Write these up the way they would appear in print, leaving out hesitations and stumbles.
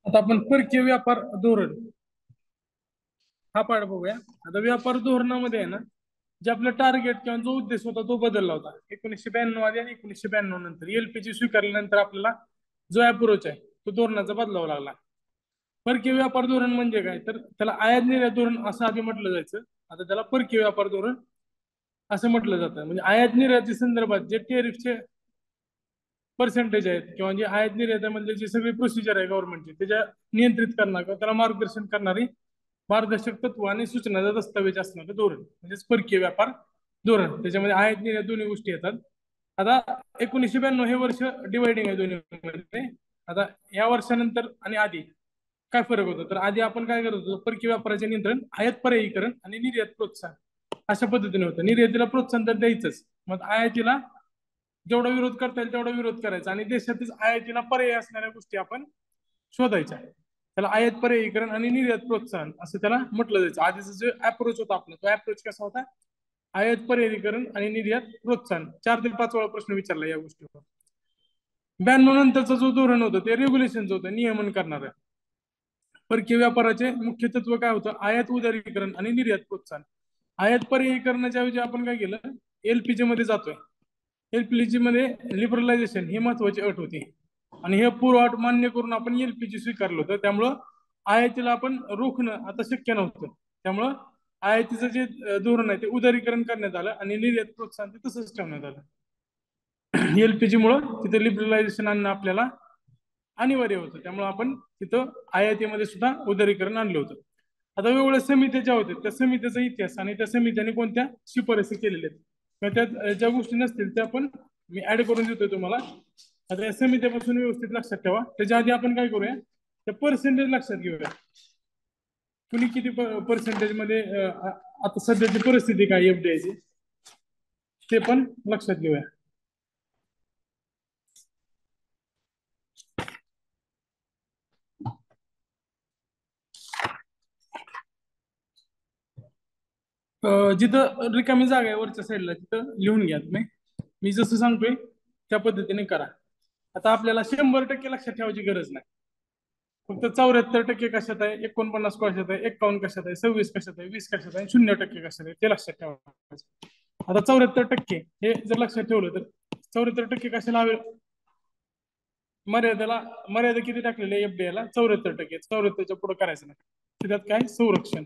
आता आपण परकीय व्यापार धोरण हा पाठ बघूया. आता व्यापार धोरणामध्ये आहे ना, जे आपलं टार्गेट किंवा जो उद्देश होता तो बदलला होता 1992 आधी आणि 1992 नंतर एलपीजी स्वीकारल्यानंतर आपल्याला जो अप्रोच आहे तो धोरणाचा बदलावा लागला. परकीय व्यापार धोरण म्हणजे काय, तर त्याला आयात निर्यात धोरण असं आधी म्हटलं जायचं. आता त्याला परकीय व्यापार धोरण असं म्हटलं जातं. म्हणजे आयात निर्याती संदर्भात जे टेरिफचे पर्सेंटेज आहेत किंवा जे आयात निर्यातीमधले जी सगळी प्रोसिजर आहे गव्हर्नमेंटची त्याच्या नियंत्रित करणार किंवा त्याला मार्गदर्शन करणारी मार्गदर्शक तत्व आणि सूचनाचा दस्तावेज असणारं धोरण म्हणजेच परकीय व्यापार धोरण. त्याच्यामध्ये आयात निर्यात दोन्ही गोष्टी येतात. आता 1992 हे वर्ष डिवाइडिंग आहे दोन्ही मध्ये. आता या वर्षानंतर आणि आधी काय फरक होतो, तर आधी आपण काय करत होतो, परकीय व्यापाराचे नियंत्रण आयात पर्यायीकरण आणि निर्यात प्रोत्साहन अशा पद्धतीने होतं. निर्यातीला प्रोत्साहन तर द्यायचंच, मग आयातीला जेवढा विरोध करता येईल तेवढा विरोध करायचा आणि देशातच आयातीला पर्याय असणाऱ्या गोष्टी आपण शोधायच्या. त्याला आयात पर्यायीकरण आणि निर्यात प्रोत्साहन असं त्याला म्हटलं जायचं. आधीचा जो अप्रोच होता आपला तो अप्रोच कसा होता, आयात पर्यायीकरण आणि निर्यात प्रोत्साहन. 4 ते 5 वेळा प्रश्न विचारला या गोष्टीवर. 92 नंतरचं जो धोरण होतं ते रेग्युलेशन होतं, नियमन करणारं. परकीय व्यापाराचे मुख्य तत्व काय होतं, आयात उदारीकरण आणि निर्यात प्रोत्साहन. आयात पर्यायीकरणाच्या ऐवजी आपण काय केलं, एलपीजी मध्ये जातोय. एलपीजी मध्ये लिबरलायझेशन ही महत्वाची अट होती आणि हे पूर्व अट मान्य करून आपण एलपीजी स्वीकारलं होतं. त्यामुळं आयातीला आपण रोखणं आता शक्य नव्हतं. त्यामुळं आयातीचं जे धोरण आहे ते उदारीकरण करण्यात आलं आणि निर्यात प्रोत्साहन ते तसंच ठेवण्यात आलं. एलपीजी मुळे तिथे लिबरलायझेशन आणणं आपल्याला अनिवार्य होतं. त्यामुळे आपण तिथं आयातीमध्ये सुद्धा उदारीकरण आणलं होतं. आता वेगवेगळ्या समित्या ज्या होत्या त्या समित्याचा इतिहास आणि त्या समित्याने कोणत्या शिफारसी केलेल्या आहेत त्यात ज्या गोष्टी नसतील त्या पण मी ऍड करून देतोय तुम्हाला. आता या समित्यापासून व्यवस्थित लक्षात ठेवा. त्याच्या आधी आपण काय करूया, त्या पर्सेंटेज लक्षात घेऊया. कुणी किती पर्सेंटेज मध्ये आता सध्याची परिस्थिती काय एफडीआयची ते पण लक्षात घेऊया. जिथं रिकामी जागा आहे वरच्या साईडला तिथं लिहून घ्या तुम्ही. मी जसं सांगतोय त्या पद्धतीने करा. आता आपल्याला 100% लक्षात ठेवायची गरज नाही. फक्त 74% कशात आहे, 49 कशात आहे, 51 कशात आहे, 26 कशात आहे, 20 कशात आहे, 0% कशात आहे ते लक्षात ठेवायचं. आता 74% हे जर लक्षात ठेवलं तर 74% कशाला हवे, मर्यादेला मर्यादा किती टाकलेली आहे एफडीआयला 74%. 74च्या पुढे करायचं नाही. त्यात काय संरक्षण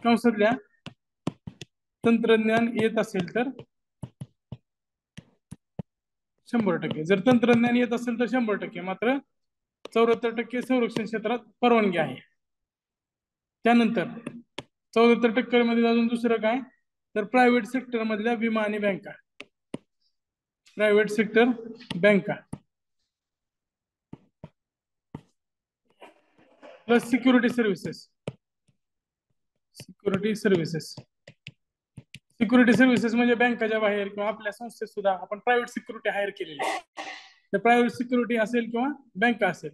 कंसातल्या तंत्रज्ञान येत असेल तर 100%. जर तंत्रज्ञान येत असेल तर 100%. मात्र 74% संरक्षण क्षेत्रात परवानगी आहे. त्यानंतर 74% मध्ये अजून दुसरं काय, तर प्रायव्हेट सेक्टर मधल्या विमा आणि बँका. प्रायव्हेट सेक्टर बँका plus security services. Security services security services म्हणजे बँकाच्या बाहेर किंवा आपल्या संस्थेत सुद्धा आपण प्रायव्हेट सिक्युरिटी हायर केलेली आहे. तर प्रायव्हेट सिक्युरिटी असेल किंवा बँका असेल.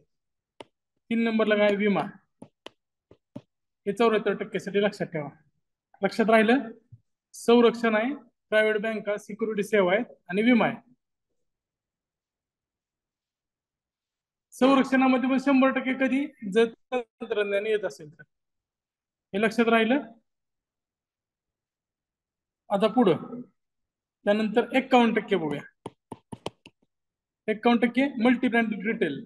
3 नंबरला काय, विमा. हे 74% साठी लक्षात ठेवा. लक्षात राहिलं, संरक्षण आहे, प्रायव्हेट बँका, सिक्युरिटी सेवा आहेत आणि विमा आहे. संरक्षणामध्ये पण 100% कधी, जर तंत्रज्ञान येत असेल तर. हे लक्षात राहिलं. आता पुढं त्यानंतर 51% बघूया. 51% multi brand retail.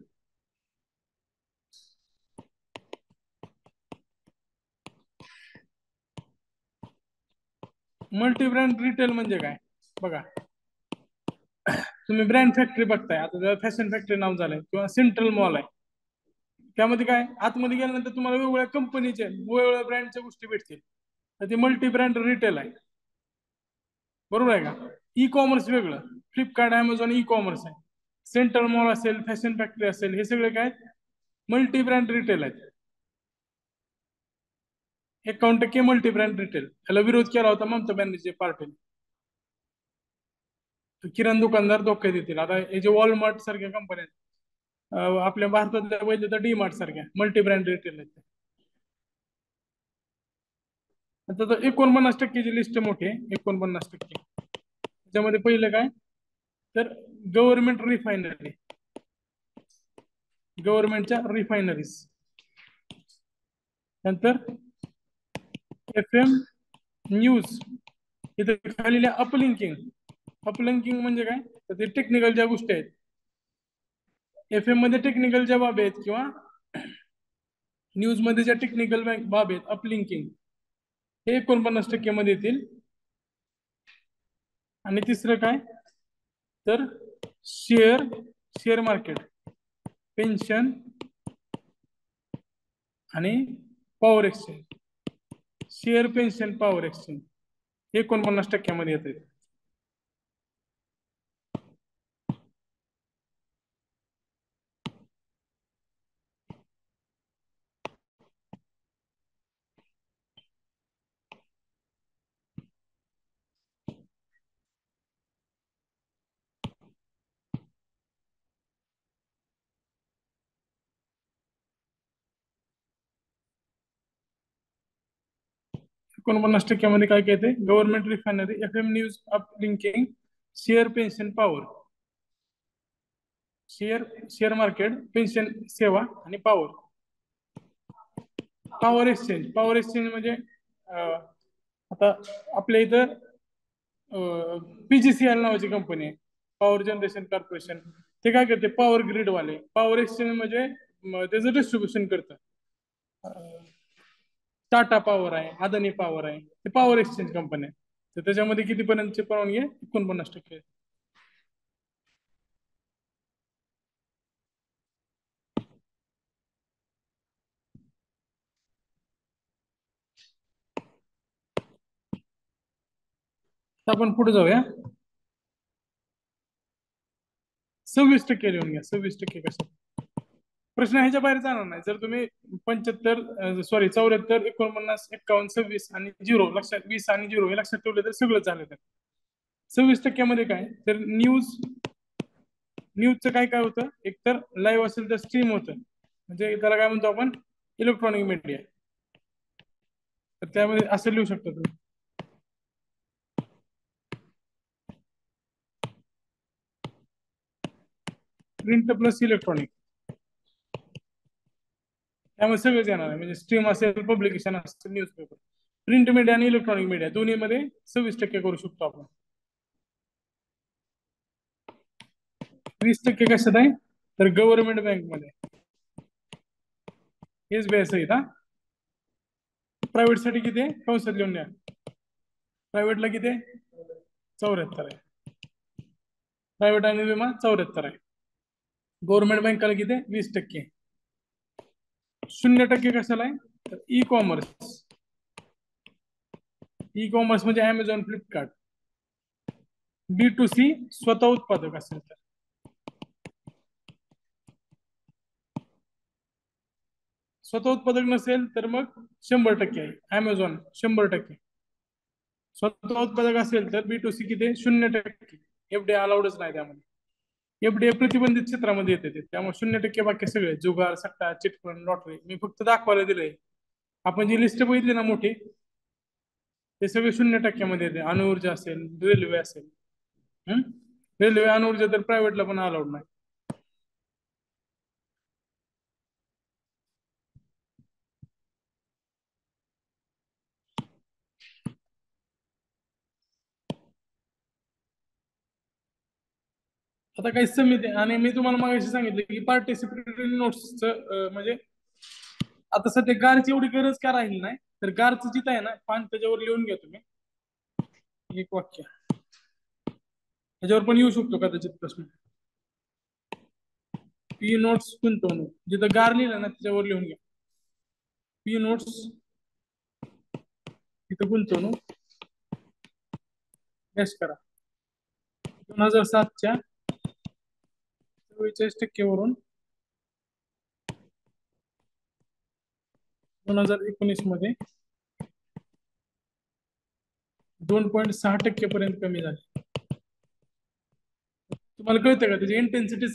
Multi brand retail म्हणजे काय बघा, तुम्ही ब्रँड फॅक्टरी बघताय. आता फॅशन फॅक्टरी नाव झालंय किंवा सेंट्रल मॉल आहे. त्यामध्ये काय, आतमध्ये गेल्यानंतर तुम्हाला वेगवेगळ्या कंपनीचे वेगवेगळ्या ब्रँडच्या गोष्टी भेटतील. तर ती मल्टी ब्रँड रिटेल आहे. बरोबर आहे का. ई कॉमर्स वेगळं, फ्लिपकार्ट, अमेझॉन ई कॉमर्स आहे. सेंट्रल मॉल असेल, फॅशन फॅक्टरी असेल, हे सगळे काय मल्टी ब्रँड रिटेल आहेत. 51% मल्टी ब्रँड रिटेल. त्याला विरोध केला होता ममता बॅनर्जी पार्टीने. किराणा दुकानदार धोके देतील. आता हे जे वॉलमार्ट सारख्या कंपन्या आपल्या भारतातल्या वैद्य तर डी मार्ट सारख्या मल्टी ब्रँड रिटेल आहेत. आता तर 49% ची लिस्ट मोठी आहे. 49% त्याच्यामध्ये पहिलं काय, तर गव्हर्नमेंट रिफायनरी. गव्हर्नमेंटच्या रिफायनरीज. नंतर FM न्यूज, इथे खालील अपलिंकिंग. अपलिंकिंग म्हणजे काय, तर ते टेक्निकल ज्या गोष्टी आहेत, FM मध्ये टेक्निकल ज्या बाबी आहेत किंवा न्यूज मध्ये ज्या टेक्निकल बाबी आहेत, अपलिंकिंग, हे 49% मध्ये येतील. आणि तिसरं काय, तर शेअर मार्केट, पेन्शन आणि power exchange. Share, pension, power exchange हे 49% मध्ये येते. 49% मध्ये काय काय येते, government refinery, FM news, uplinking, share, pension, power. Share market, pension सेवा आणि पॉवर. पॉवर एक्सचेंज म्हणजे आता आपल्या इथं PGCL नावाची कंपनी आहे, पॉवर जनरेशन कॉर्पोरेशन. ते काय करते, पॉवर ग्रीड वाले. पॉवर एक्सचेंज म्हणजे त्याचं डिस्ट्रीब्युशन करतं. टाटा पॉवर आहे, अदानी पॉवर आहे, ते पॉवर एक्सचेंज कंपनी आहे. तर त्याच्यामध्ये कितीपर्यंतची परवानगी आहे, 49%. आपण पुढे जाऊया. 26% लिहून घ्या. 26% कशा प्रश्न ह्याच्या बाहेर जाणार नाही. जर तुम्ही 74, 49, 51, 26 आणि 0 लक्षात, 20 आणि 0 हे लक्षात ठेवलं तर सगळं झालं. तर 26% मध्ये काय, तर न्यूजचं काय काय होतं, एक तर लाईव्ह असेल तर स्ट्रीम होतं, म्हणजे त्याला काय म्हणतो आपण, इलेक्ट्रॉनिक मीडिया. तर त्यामध्ये असं लिहू शकतो तुम्ही, प्रिंट प्लस इलेक्ट्रॉनिक. त्यामुळे सगळंच येणार आहे, म्हणजे स्ट्रीम असेल, पब्लिकेशन असेल, न्यूजपेपर. प्रिंट मीडिया आणि इलेक्ट्रॉनिक मीडिया दोन्ही मध्ये 26% करू शकतो आपण. 20% कशात आहे, तर गव्हर्नमेंट बँक मध्ये. हेच बेस आहे. प्रायव्हेट साठी किती आहे, कंसात लिहून द्या. प्रायव्हेटला किती आहे, 74 आहे. प्रायव्हेट आणि विमा 74 आहे. गव्हर्नमेंट बँकाला किती आहे, 20%. 0% कशाला आहे, तर ई कॉमर्स. ई कॉमर्स म्हणजे अमेझॉन, फ्लिपकार्ट. B2C स्वतः उत्पादक असेल तर. स्वतः उत्पादक नसेल तर मग 100% आहे. अमेझॉन 100%. स्वतः उत्पादक असेल तर B2C किती, 0%. FDA अलाउडच नाही त्यामध्ये. FDA प्रतिबंधित क्षेत्रामध्ये येते ते, त्यामुळे 0%. बाकी सगळे जुगार, सट्टा, चिटफंड, लॉटरी मी फक्त दाखवायला दिलंय. आपण जी लिस्ट बघितली ना मोठी, ते सगळे 0% मध्ये येते. अणुऊर्जा असेल, रेल्वे असेल. रेल्वे, अणुऊर्जा तर प्रायव्हेटला पण अलाउड नाही. आता काही समिती, आणि मी तुम्हाला मागाशी सांगितलं की पार्टिसिपेटरी नोट्स म्हणजे आता सध्या गारची एवढी गरज का राहील नाही, तर गारचं जिथं आहे ना पान, त्याच्यावर लिहून घ्या तुम्ही एक वाक्य. त्याच्यावर पण येऊ शकतो कदाचित प्रश्न. पी नोट्स गुंतवणूक, जिथं गार लिहिलं ना त्याच्यावर लिहून घ्या, पी नोट्स तिथं गुंतवणूक गॅस करा. 2007च्या 44% वरून 2019 मध्ये 2.6% पर्यंत कमी झाले. तुम्हाला कळतं का त्याची इंटेन्सिटी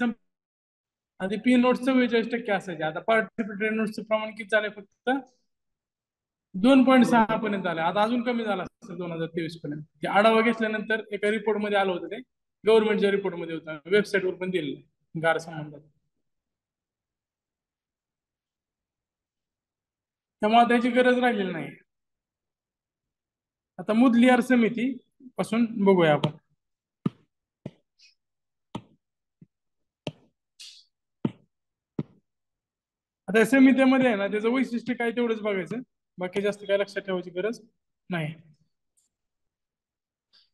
आधी पी नोट्स 44% असायचे, आता पार्टिसिपेटरी नोट्सचं प्रमाण किती झालंय, फक्त 2.6 पर्यंत आलं. आता अजून कमी झाला असेल 2023 पर्यंत. ते आढावा घेतल्यानंतर एका रिपोर्ट मध्ये आलं होतं, ते गव्हर्नमेंटच्या रिपोर्ट मध्ये होतं, वेबसाईटवर पण दिलेलं गार संबंधात. त्यामुळे त्याची गरज राहिलेली नाही. आता मुदलियार समिती पासून बघूया आपण. आता समितीमध्ये आहे ना, त्याचं वैशिष्ट्य काय तेवढंच बघायचं, बाकी जास्त काय लक्षात ठेवायची गरज नाही.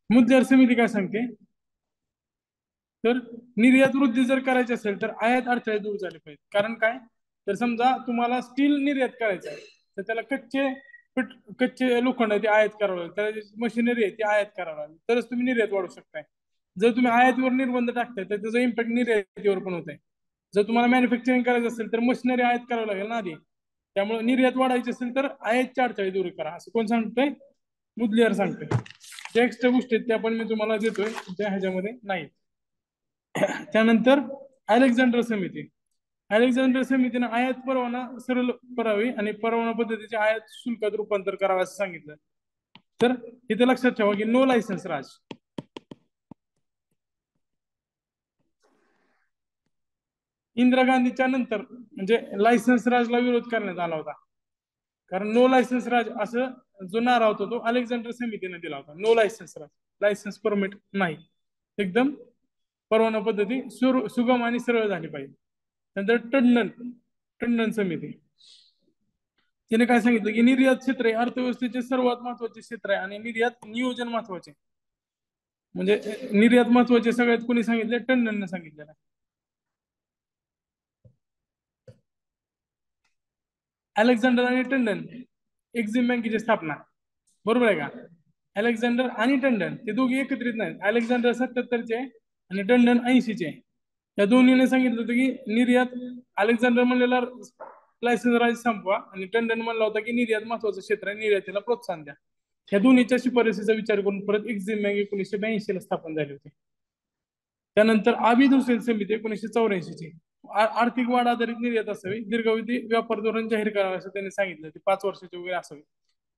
मुदलियार समिती काय सांगते, तर निर्यात वृद्धी जर करायची असेल तर आयात अडथळे दूर झाले पाहिजे. कारण काय, तर समजा तुम्हाला स्टील निर्यात करायचं आहे, तर त्याला कच्चे लोखंड आहे ते आयात करावं लागेल, त्याला मशिनरी आहे ती आयात करावं लागेल, तरच तुम्ही निर्यात वाढवू शकताय. जर तुम्ही आयातीवर निर्बंध टाकताय तर त्याचा इम्पॅक्ट निर्यातीवर पण होत आहे. जर तुम्हाला मॅन्युफॅक्चरिंग करायचं असेल तर मशिनरी आयात करावं लागेल ना आधी. त्यामुळे निर्यात वाढायची असेल तर आयातच्या अडथळे दूर करा, असं कोण सांगतोय, मुदलियार सांगतोय. ज्या एक्स्ट्रा गोष्टी आहेत त्या पण मी तुम्हाला देतोय, त्या ह्याच्यामध्ये नाही. त्यानंतर अलेक्झांडर समिती. अलेक्झांडर समितीने आयात परवाना सरळ करावी आणि परवाना पद्धतीचे आयात शुल्कात रूपांतर करावे असं सांगितलं. तर इथे लक्षात ठेवा की नो लायसन्स राज. इंदिरा गांधीच्या नंतर म्हणजे लायसन्स राजला विरोध करण्यात आला होता. कारण नो लायसन्स राज असं जो नारा होता तो अलेक्झांडर समितीने दिला होता. नो लायसन्स राज, लायसन्स परमिट नाही, एकदम परवाना पद्धती सुगम आणि सरळ झाली पाहिजे. नंतर टंडन समिती, तिने काय सांगितलं की निर्यात क्षेत्र हे अर्थव्यवस्थेचे सर्वात महत्वाचे क्षेत्र आहे आणि निर्यात नियोजन महत्वाचे. म्हणजे निर्यात महत्वाचे सगळ्यात कोणी सांगितले, टंडनने सांगितलेलं. अलेक्झांडर आणि टंडन एक्झिम बँकेची स्थापना, बरोबर आहे का. अलेक्झांडर आणि टंडन ते दोघे एकत्रित नाहीत. अलेक्झांडर 77चे आणि टंडन 80चे. या दोन्हीने सांगितलं होतं की निर्यात, अलेक्झांडर म्हणलेला लायसन्स राज संपवा आणि टंडन म्हणला होता की निर्यात महत्वाचं क्षेत्र आहे, निर्यातीला प्रोत्साहन द्या. या दोन्हीच्या शिफारसीचा विचार करून परत एक्झिम बँक 1982 ला स्थापन झाली होती. त्यानंतर आबिद हुसेन समिती 1984 ची, आर्थिक वाढ आधारित निर्यात असावी, दीर्घावधी व्यापार धोरण जाहीर करावे असं त्यांनी सांगितलं, ते 5 वर्षाचे वगैरे असावे,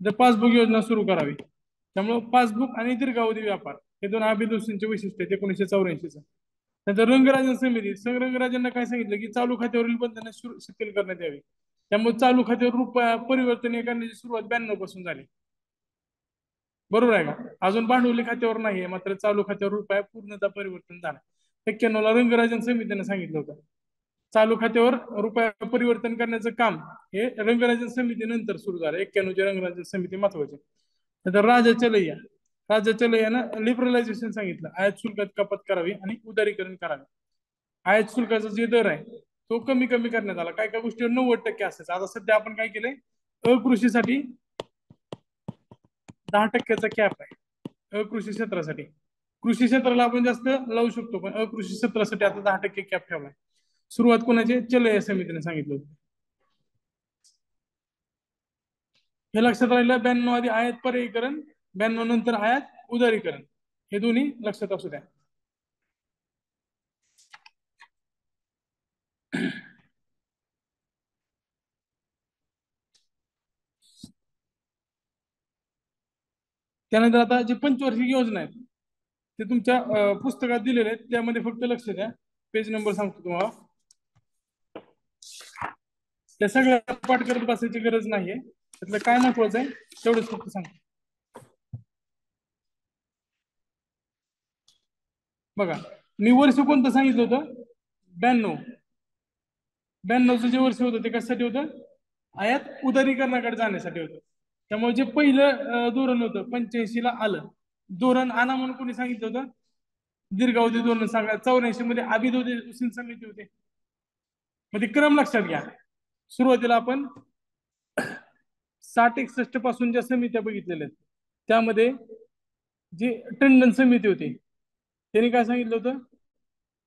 तर पासबुक योजना सुरू करावी. त्यामुळे पासबुक आणि दीर्घावधी व्यापार हे दोन आबिद हुसेनचे वैशिष्ट्य आहेत 1984चं. नंतर रंगराजन समिती, रंगराजांना काय सांगितलं की चालू खात्यावरील बंधने शिथिल करण्यात यावी. त्यामुळे चालू खात्यावर रुपया परिवर्तन करण्याची सुरुवात 92 पासून झाली, बरोबर आहे का. अजून भांडवली खात्यावर नाहीये, मात्र चालू खात्यावर रुपया पूर्णतः परिवर्तन झाला. 91 ला रंगराजन समितीने सांगितलं होतं. चालू खात्यावर रुपया परिवर्तन करण्याचं काम हे रंगराजन समितीनंतर सुरू झालं. 91ची रंगराजन समिती महत्वाची. नंतर राजा चलैया, राजा चलैयानं लिबरलायझेशन सांगितलं, आयात शुल्कात कपात करावी आणि उदारीकरण करावे. आयात शुल्काचा जे दर आहे तो कमी कमी करण्यात आला. काय काय गोष्टीवर 90% असायचं, आता सध्या आपण काय केलंय, अकृषीसाठी 10%चा कॅप आहे, अकृषी क्षेत्रासाठी. कृषी क्षेत्राला आपण जास्त लावू शकतो, पण अकृषी क्षेत्रासाठी आता 10% कॅप ठेवलाय. सुरुवात कोणाची, चलैया समितीने सांगितलं होतं. हे लक्षात राहिलं. 92 आधी आयात पर्यायीकरण, 92 नंतर आयात उदारीकरण, हे दोन्ही लक्षात असू द्या. त्यानंतर आता जे पंचवार्षिक योजना आहेत ते तुमच्या पुस्तकात दिलेले आहेत, त्यामध्ये फक्त लक्ष द्या. पेज नंबर सांगतो तुम्हाला, त्या सगळ्या पाठ करत बसायची गरज नाहीये. त्यातलं काय महत्वाचं आहे तेवढंच फक्त सांगतो. बघा, मी वर्ष कोणतं सांगितलं होतं, 92. 92चं जे वर्ष होतं ते कशासाठी होतं, आयात उदारीकरणाकडे जाण्यासाठी होतं. त्यामुळे जे पहिलं धोरण होतं 85 ला आलं धोरण, आणा म्हणून कोणी सांगितलं होतं, दीर्घावधी धोरण सांगा. 84 मध्ये आबिद हुसेन समिती होते. मग ते क्रम लक्षात घ्या. सुरुवातीला आपण 60-61 पासून ज्या समित्या बघितलेल्या आहेत त्यामध्ये जी टंडन समिती होती त्यांनी काय सांगितलं होतं,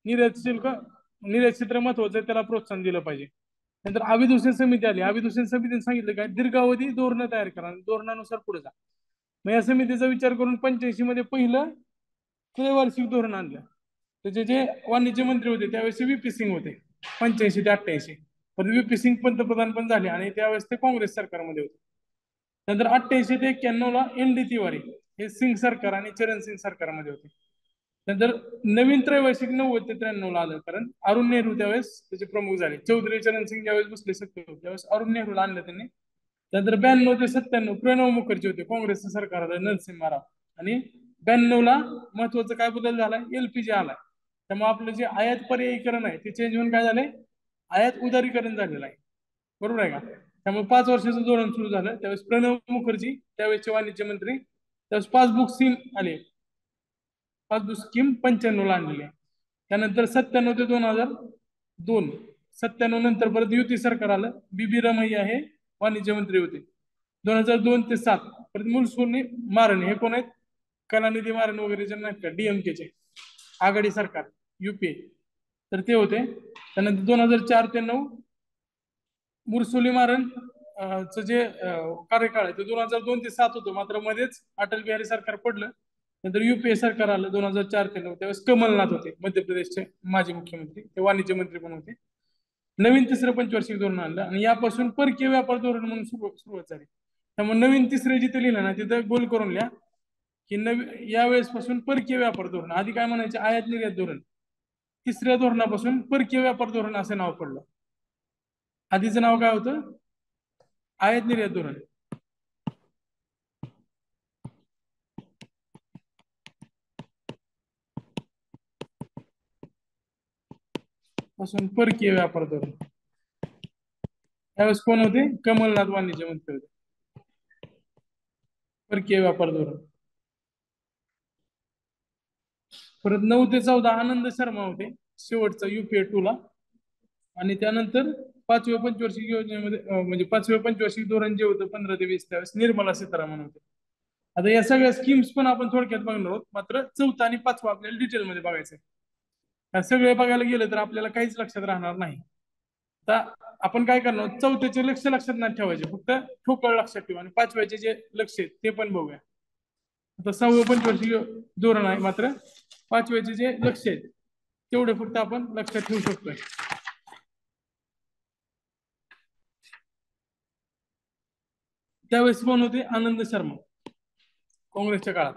निर्यात शुल्क, निर्यात क्षेत्र महत्वाचं आहे, त्याला प्रोत्साहन दिलं पाहिजे. नंतर आबिद हुसेन समिती आली. आबिद हुसेन समितीने सांगितलं काय, दीर्घावधी धोरणं तयार करा, धोरणानुसार पुढे जा. मग या समितीचा विचार करून 85 मध्ये पहिलं त्रैवार्षिक धोरण आणलं. त्याचे जे वाणिज्य मंत्री होते त्यावेळेस व्हीपी सिंग होते, 85 ते 88. पण व्हीपी सिंग पंतप्रधान पण झाले आणि त्यावेळेस ते काँग्रेस सरकारमध्ये होते. नंतर 88 ते 91 ला एनडी तिवारी हे सिंग सरकार आणि चरण सिंग सरकारमध्ये होते. नंतर नवीन त्रैवार्षिक 90 ते 93 ला आलं, कारण अरुण नेहरू त्यावेळेस त्याचे प्रमुख झाले. चौधरी चरण सिंग ज्यावेळेस बसले सत्तेवर त्यावेळेस अरुण नेहरूला आणलं त्यांनी त्यानंतर 92 ते 97 प्रणव मुखर्जी होते, काँग्रेसचं सरकार आलं नरसिम्हा राव. आणि 92ला महत्वाचा काय बदल झालाय, एलपीजी आलाय. त्यामुळे आपलं जे आयात पर्यायीकरण आहे ते चेंज होऊन काय झालंय, आयात उदारीकरण झालेलं आहे. बरोबर आहे का? त्यामुळे 5 वर्षाचं धोरण सुरू झालं. त्यावेळेस प्रणव मुखर्जी त्यावेळेसचे वाणिज्य मंत्री, त्यावेळेस पासबुक स्कीम आले, पासबुक स्कीम 95ला आणलेली आहे. त्यानंतर 97 ते 2002, 97 नंतर परत युती सरकार आलं, बीबी रमैया हे वाणिज्य मंत्री होते. 2002 ते 2007 परत मुलसुनी मारन हे कोण आहेत, कलानिधी मारन वगैरे जे नाहीत का डीएमकेचे आघाडी सरकार युपीए, तर ते होते. त्यानंतर 2004 ते 2009 मुरसुली मारन चं जे कार्यकाळ आहे ते 2002 ते 2007 होतं, मात्र मध्येच अटल बिहारी सरकार पडलं. नंतर युपीए सरकार आलं 2004 ते 2009. त्यावेळेस कमलनाथ होते मध्य प्रदेशचे माजी मुख्यमंत्री, ते वाणिज्य मंत्री पण होते. नवीन तिसरं पंचवार्षिक धोरण आणलं आणि यापासून परकीय व्यापार धोरण म्हणून सुरुवात झाली. त्यामुळे नवीन तिसरे जिथे लिहिलं ना तिथं गोल करून लिहा की यावेळेस पासून परकीय व्यापार धोरण. आधी काय म्हणायचे, आयात निर्यात धोरण. तिसऱ्या धोरणापासून परकीय व्यापार धोरण असं नाव पडलं. आधीचं नाव काय होतं, आयात निर्यात धोरण. पासून परकीय व्यापार धोरण. त्यावेळेस कोण होते, कमलनाथ वाणिज्य मंत्री होते. परकीय व्यापार धोरण. परत 9 ते 14 आनंद शर्मा होते शेवटचा युपीए 2 ला. आणि त्यानंतर पाचव्या पंचवार्षिक योजनेमध्ये म्हणजे पाचव्या पंचवार्षिक धोरण जे होतं 15 ते 20, त्यावेळेस निर्मला सीतारामन होते. आता या सगळ्या स्कीम्स पण आपण थोडक्यात बघणार आहोत, मात्र चौथा आणि पाचवा आपल्याला डिटेलमध्ये बघायचं आहे. सगळे बघायला गेलं तर आपल्याला काहीच लक्षात राहणार नाही. आता आपण काय करणार, चौथ्याचे लक्षात नाही ठेवायचे, फक्त ठोकळ लक्षात ठेवा. आणि पाचव्याचे जे लक्ष आहेत ते पण बघूया. आता 6वं पंचवार्षिक धोरण आहे, मात्र पाचव्याचे जे लक्ष आहेत तेवढे फक्त आपण लक्षात ठेवू शकतोय. त्यावेळेस कोण होते, आनंद शर्मा काँग्रेसच्या काळात.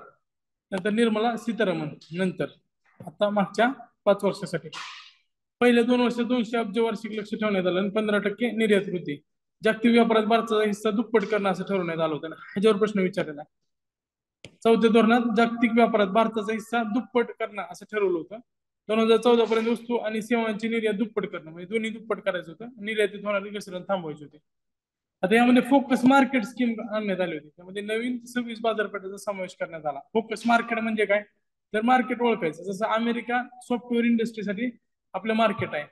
नंतर निर्मला सीतारामन नंतर. आता मागच्या 5 वर्षासाठी पहिल्या 2 वर्षात 200 अब्ज वार्षिक लक्ष ठेवण्यात आलं आणि 15% निर्यात वृद्धी. जागतिक व्यापारात भारताचा हिस्सा दुप्पट करणं असं ठरवण्यात आलं होतं. ह्याच्यावर प्रश्न विचारलेला. चौथ्या धोरणात जागतिक व्यापारात भारताचा हिस्सा दुप्पट करणं असं ठरवलं होतं. 2014 पर्यंत वस्तू आणि सेवांची निर्यात दुप्पट करणं, म्हणजे दोन्ही दुप्पट करायचं होतं. निर्यातीत होणारी घसरण थांबवायची होती. आता यामध्ये फोकस मार्केट स्कीम आणण्यात आली होती. त्यामध्ये नवीन 26 बाजारपेठांचा समावेश करण्यात आला. फोकस मार्केट म्हणजे काय, तर मार्केट ओळखायचं. जसं अमेरिका सॉफ्टवेअर इंडस्ट्रीसाठी आपलं मार्केट आहे,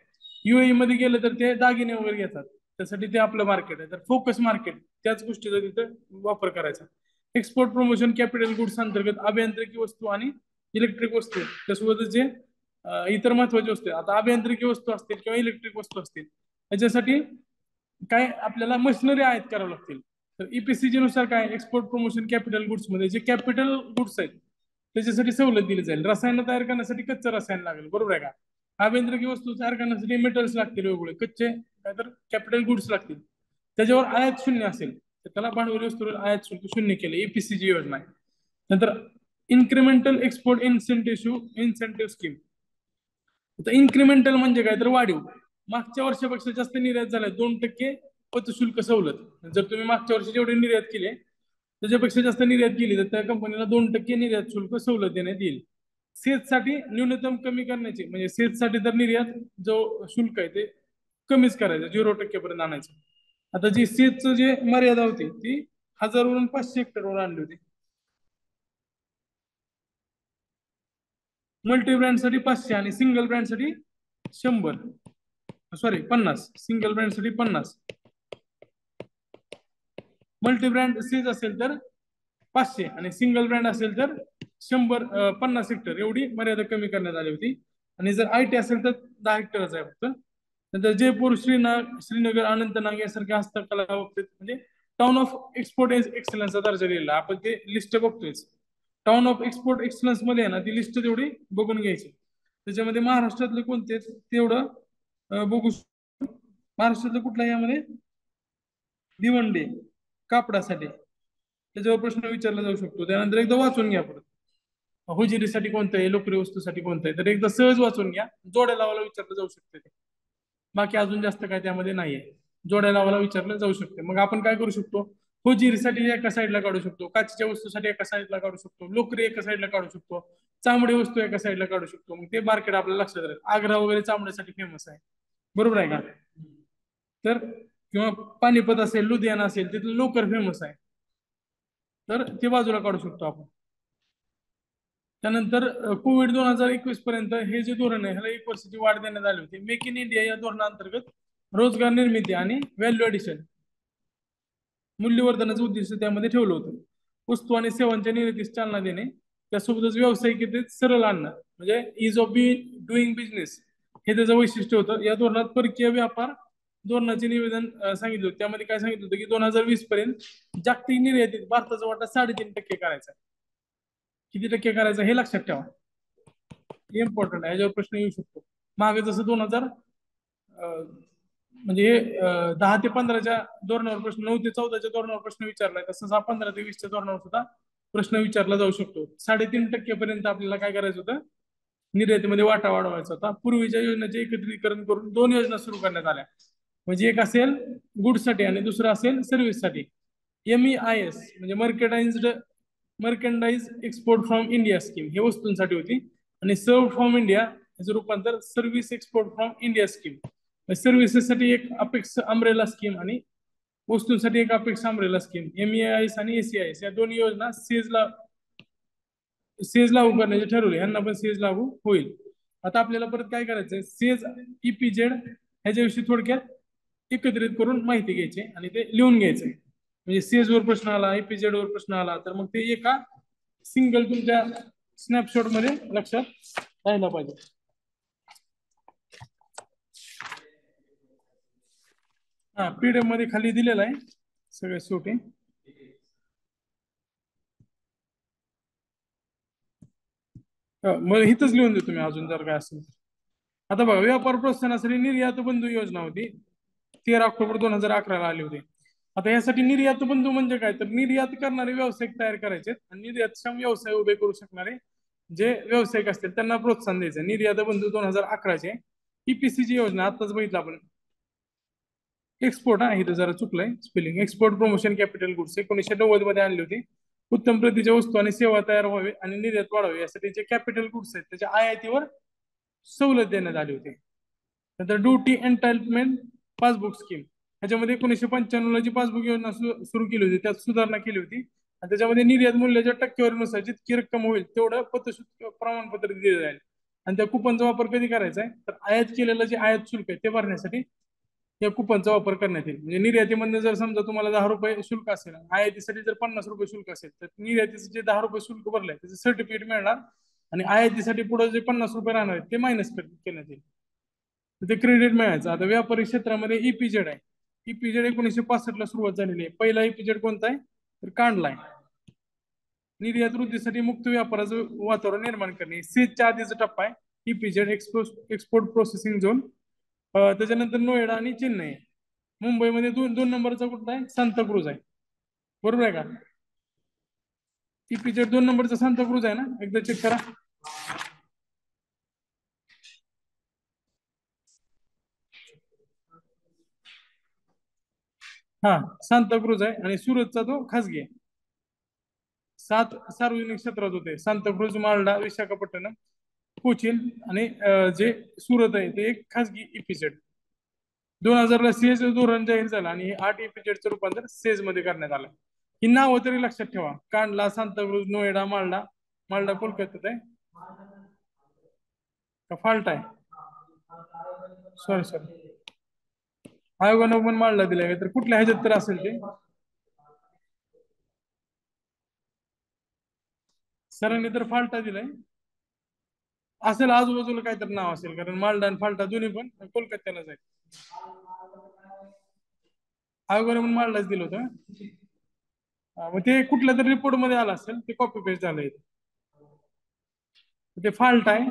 युएई मध्ये गेलं तर ते दागिने वगैरे घेतात, त्यासाठी ते आपलं मार्केट आहे. तर फोकस मार्केट त्याच गोष्टीचा तिथं वापर करायचा. एक्सपोर्ट प्रमोशन कॅपिटल गुड्स अंतर्गत अभियांत्रिकी वस्तू आणि इलेक्ट्रिक वस्तू त्यासोबतच जे इतर महत्वाचे वस्तू, आता अभियांत्रिकी वस्तू असतील किंवा इलेक्ट्रिक वस्तू असतील, याच्यासाठी काय आपल्याला मशिनरी आयात करावं लागतील. तर ईपीसीजी नुसार काय, एक्सपोर्ट प्रमोशन कॅपिटल गुड्स मध्ये जे कॅपिटल गुड्स आहेत त्याच्यासाठी सवलत दिली जाईल. रसायन तयार करण्यासाठी कच्चं रसायन लागेल, बरोबर आहे का. अभियांत्रिकी वस्तू तयार करण्यासाठी मेटल्स लागतील वेगवेगळे कच्चे, काय तर कॅपिटल गुड्स लागतील. त्याच्यावर आयात शून्य असेल तर त्याला भांडवली वस्तूवर आयात शुल्क शून्य केले, ईपीसीजी योजना आहे. नंतर इन्क्रिमेंटल एक्सपोर्ट इन्सेंटिव्ह स्कीम. आता इन्क्रिमेंटल म्हणजे काय, तर वाढीव. मागच्या वर्षापेक्षा जास्त निर्यात झालाय 2% पतशुल्क सवलत. जर तुम्ही मागच्या वर्षी जेवढे निर्यात केले त्याच्यापेक्षा जास्त निर्यात केली तर त्या कंपनीला 2% निर्यात शुल्क सवलत देण्यात येईल. सेजसाठी न्यूनतम कमी करण्याचे, म्हणजे सेजसाठी तर निर्यात जो शुल्क आहे ते कमीच करायचं, 0% पर्यंत आणायचं. आता जी सेजचं जे मर्यादा होती ती 1000 वरून 500 हेक्टरवर आणली होती. मल्टी ब्रँडसाठी 500 आणि सिंगल ब्रँडसाठी 100, सॉरी 50. सिंगल ब्रँडसाठी 50, मल्टी ब्रँड सीज असेल तर 500 आणि सिंगल ब्रँड असेल तर 50 हेक्टर एवढी मर्यादा कमी करण्यात आली होती. आणि जर आयटी असेल तर 10 हेक्टरच आहे फक्त. नंतर जयपूर, श्रीनगर, अनंतनाग यासारख्या हस्तकला बाबतीत म्हणजे टाउन ऑफ एक्सपोर्ट एक्सलन्सचा दर्जा दिलेला. आपण ते लिस्ट बघतोय, टाउन ऑफ एक्सपोर्ट एक्सलन्स मध्ये आहे ना, ती लिस्ट तेवढी बघून घ्यायची. त्याच्यामध्ये महाराष्ट्रातले कोणते तेवढं बघू. महाराष्ट्रातलं कुठल्या यामध्ये भिवंडी कापडासाठी, त्याच्यावर प्रश्न विचारला जाऊ शकतो. त्यानंतर एकदा वाचून घ्या परत. होजिरीसाठी कोणतं आहे, लोकरी वस्तूसाठी कोणतं आहे, तर एकदा सहज वाचून घ्या. जोड्या लावायला विचारलं जाऊ शकते ते. बाकी अजून जास्त काय त्यामध्ये नाहीये. जोड्या लावायला विचारलं जाऊ शकते. मग आपण काय करू शकतो, होजीरीसाठी एका साईडला काढू शकतो, काचेच्या वस्तूसाठी एका साईडला काढू शकतो, लोकरी एका साईडला काढू शकतो, चामडी वस्तू एका साईडला काढू शकतो. मग ते मार्केट आपल्याला लक्षात राहील. आग्रा वगैरे चामड्यासाठी फेमस आहे, बरोबर आहे का? तर किंवा पानिपत असेल, लुधियाना असेल, तिथलं लोकर फेमस आहे, तर ते बाजूला काढू शकतो आपण. त्यानंतर कोविड 2021 पर्यंत हे जे धोरण आहे ह्याला 1 वर्षाची वाढ देण्यात आली होती. मेक इन इंडिया या धोरणाअंतर्गत रोजगार निर्मिती आणि व्हॅल्यू ऍडिशन, मूल्यवर्धनाचं उद्दिष्ट त्यामध्ये ठेवलं होतं. वस्तू आणि सेवांच्या निर्मितीस चालना देणे, त्यासोबतच व्यावसायिकतेत सरळ आणणं, म्हणजे इज ऑफ डुईंग बिझनेस हे त्याचं वैशिष्ट्य होतं. या धोरणात परकीय व्यापार धोरणाचे निवेदन सांगितलं होतं. त्यामध्ये काय सांगितलं होतं की 2020 पर्यंत जागतिक निर्यातीत भारताचा वाटा 3.5% करायचा. किती टक्के करायचं हे लक्षात ठेवा, इम्पॉर्टंट आहे, याच्यावर प्रश्न येऊ शकतो. मागे जसं 2000 म्हणजे 10 ते 15च्या धोरणावर प्रश्न, 9 ते 14च्या धोरणावर प्रश्न विचारलाय, तसंच हा 15 ते 20च्या धोरणावर सुद्धा प्रश्न विचारला जाऊ शकतो. 3.5% पर्यंत आपल्याला काय करायचं होतं, निर्यातीमध्ये वाटा वाढवायचा होता. पूर्वीच्या योजनेचे एकत्रीकरण करून 2 योजना सुरू करण्यात आल्या. म्हणजे एक असेल गुडसाठी आणि दुसरं असेल सर्व्हिससाठी. MEIS म्हणजे merchandise export from India scheme हे वस्तूंसाठी होती, आणि सर्व फ्रॉम इंडिया याचं रूपांतर service export from India scheme. सर्व्हिसेससाठी एक अपेक्स अम्ब्रेला स्कीम आणि वस्तूंसाठी एक अपेक्स अम्ब्रेला स्कीम. MEIS आणि ACIS या दोन्ही योजना सेज लागू करण्याचे ठरवले. यांना पण सेज लागू होईल. आता आपल्याला परत काय करायचंय, सेज EPZ ह्याच्याविषयी थोडक्यात एकत्रित करून माहिती घ्यायची आणि ते लिहून घ्यायचंय. म्हणजे सेज वर प्रश्न आला, EPZ वर प्रश्न आला, तर मग ते एका सिंगल तुमच्या स्नॅपशॉट मध्ये लक्षात राहायला पाहिजे. हा PDF मध्ये खाली दिलेला आहे सगळ्यात शेवटी. मग इथंच लिहून देतो मी अजून जर काय असेल. आता बघा, व्यापार प्रोत्साहनासाठी निर्यात बंधू योजना होती, 13 ऑक्टोबर 2011 आली होती. आता यासाठी निर्यात बंधू म्हणजे काय, तर निर्यात करणारे व्यावसायिक तयार करायचे आणि निर्यातक्षम व्यवसाय उभे करू शकणारे जे व्यावसायिक असतील त्यांना प्रोत्साहन द्यायचं. निर्यात बंधू 2011चे. EPCची योजना आताच बघितलं आपण. एक्सपोर्ट, हा इथं जरा चुकलंय spelling, export promotion capital goods 1990 मध्ये आणली होती. उत्तम प्रतीच्या वस्तू आणि सेवा तयार व्हावे आणि निर्यात वाढावे यासाठी जे कॅपिटल गुड्स आहेत त्याच्या आयातीवर सवलत देण्यात आली होती. नंतर ड्युटी एंटाइटलमेंट पासबुक स्कीम, ह्याच्यामध्ये 1995 ला जी पासबुक योजना सुरू केली होती त्यात सुधारणा केली होती, आणि त्याच्यामध्ये निर्यात मूल्याच्या टक्केवारीनुसार जितकी रक्कम होईल तेवढं प्रमाणपत्र दिले जाईल. आणि त्या कुपनचा वापर कधी करायचा आहे, तर आयात केलेलं जे आयात शुल्क आहे ते भरण्यासाठी या कुपनचा वापर करण्यात येईल. म्हणजे निर्यातीमध्ये जर समजा तुम्हाला 10 रुपये शुल्क असेल, आयातीसाठी जर 50 रुपये शुल्क असेल, तर निर्यातीचं जे 10 रुपये शुल्क भरलंय त्याचं सर्टिफिकेट मिळणार, आणि आयातीसाठी पुढे जे 50 रुपये राहणार आहेत ते मायनस करण्यात येईल, ते क्रेडिट मिळायचं. आता व्यापारी क्षेत्रामध्ये EPZ आहे. EPZ 1965 ला सुरुवात झालेली आहे. पहिला EPZ कोणता आहे, तर कांडला आहे. निर्यात वृद्धीसाठी मुक्त व्यापाराचं वातावरण निर्माण करणे, सेजच्या आधीचा टप्पा आहे. EPZ export processing zone. त्याच्यानंतर नोएडा आणि चेन्नई. मुंबईमध्ये दोन दोन नंबरचा कुठला आहे, सांताक्रूज आहे, बरोबर आहे का? EPZ 2 नंबरचा सांताक्रूज आहे ना, एकदा चेक करा. हा सांताक्रूज आहे, आणि सुरतचा तो खासगी आहे. 7 सार्वजनिक क्षेत्रात होते, सांताक्रूज, मालडा, विशाखापट्टणम, कोचीन, आणि जे सुरत आहे ते एक खासगी EPZ. 2000 ला सेज धोरण जाहीर झालं आणि हे 8 EPZ रूपांतर सेज मध्ये करण्यात आलं. ही नावं तरी लक्षात ठेवा, कांडला, सांताक्रूज, नोएडा, मालडा. मालडा कोलकात्यात आहे का फाल्ट आहे, सॉरी सॉरी, आयोगानं पण मालडा दिलाय, तर कुठल्या ह्याच्यात तर असेल ते, सरांनी तर फाल्टा दिलाय असेल, आजूबाजूला काहीतरी नाव असेल, कारण मालडा आणि फाल्टा दोन्ही पण कोलकात्यालाच आहे. आयोगाने पण मालडाच दिलं होतं. मग ते कुठल्या तरी रिपोर्ट मध्ये आलं असेल, ते कॉपी पेस्ट झालंय, ते फाल्ट आहे.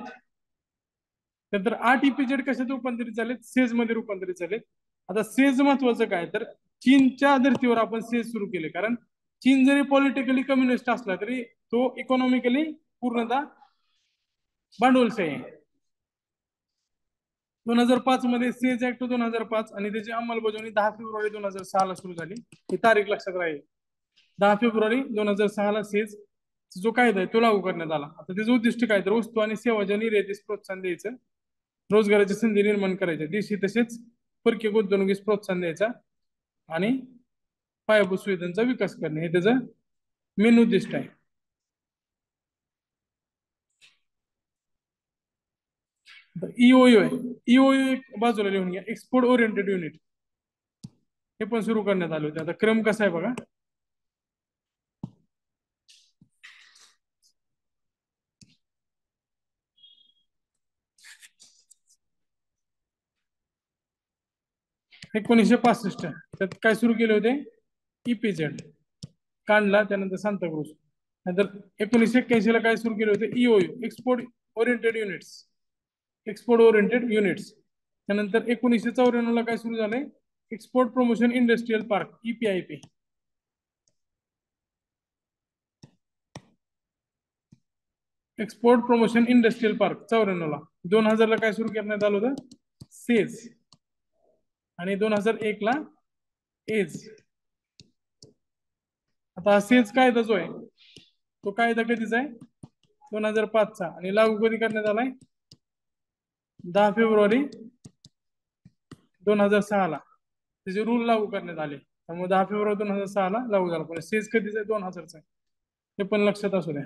नंतर 8 EPZ कशात रूपांतरित झालेत, सेज मध्ये रूपांतरित झालेत. आता सेज महत्वाचं काय, तर चीनच्या धर्तीवर आपण सेज सुरू केले, कारण चीन जरी पॉलिटिकली कम्युनिस्ट असला तरी तो इकॉनॉमिकली पूर्णतः भांडवलशाही आहे. 2005 मध्ये सेज ऍक्ट 2005 आणि त्याची अंमलबजावणी 10 फेब्रुवारी 2006 ला सुरू झाली. ही तारीख लक्षात राहील. 10 फेब्रुवारी 2006 ला सेज जो कायदा आहे तो लागू करण्यात आला. आता त्याचं उद्दिष्ट काय तर वस्तू आणि सेवाच्या निर्यातीस प्रोत्साहन द्यायचं, रोजगाराची संधी निर्माण करायच्या देशी, तसेच परकीय गुंतवणुकीस प्रोत्साहन द्यायचा आणि पायाभूत सुविधांचा विकास करणे हे त्याचं मेन उद्दिष्ट आहे. ईओयू आहे. ईओयू एक बाजूला लिहून घ्या, एक्सपोर्ट ओरिएंटेड युनिट. हे पण सुरू करण्यात आले होते. आता क्रम कसा आहे बघा. एकोणीसशे 65 त्यात काय सुरू केले होते, ईपीझेड कांडला, त्यानंतर सांताक्रूज. नंतर 1981 ला काय सुरू केले होते, EOU export oriented units. Export oriented units. त्यानंतर 1994 ला काय सुरू झालंय, export promotion industrial park, EPIP. Export promotion industrial park 94 ला. 2000 ला काय सुरू करण्यात आलं होतं, सेज. आणि 2001 ला एज. आता सेज कायदा जो आहे तो कायदा कधीचा आहे, 2005 चा. आणि लागू कधी करण्यात आलाय, 10 फेब्रुवारी 2006 ला त्याचे रूल लागू करण्यात आले. त्यामुळे 10 फेब्रुवारी 2006 ला लागू झाला. पण सेज कधीचा आहे, 2000 चा आहे. हे पण लक्षात असू द्या.